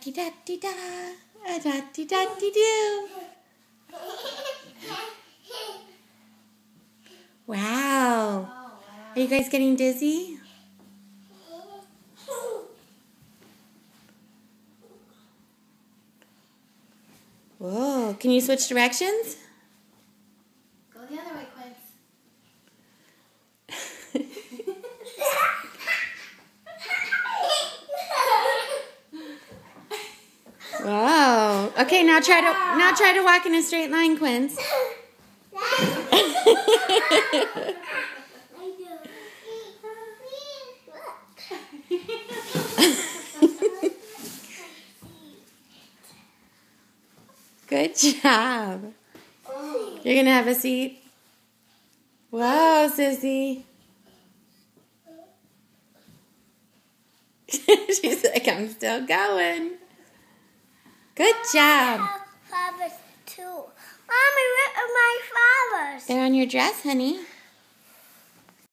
dee da dee da, a da dee da dee do. Wow. Are you guys getting dizzy? Whoa. Can you switch directions? Go the other way, Quince. Wow. Okay, now try to walk in a straight line, Quince. Good job. You're gonna have a seat. Wow, Sissy. She's like, I'm still going. Good job. I have flowers too. Mommy, where are my flowers? They're on your dress, honey.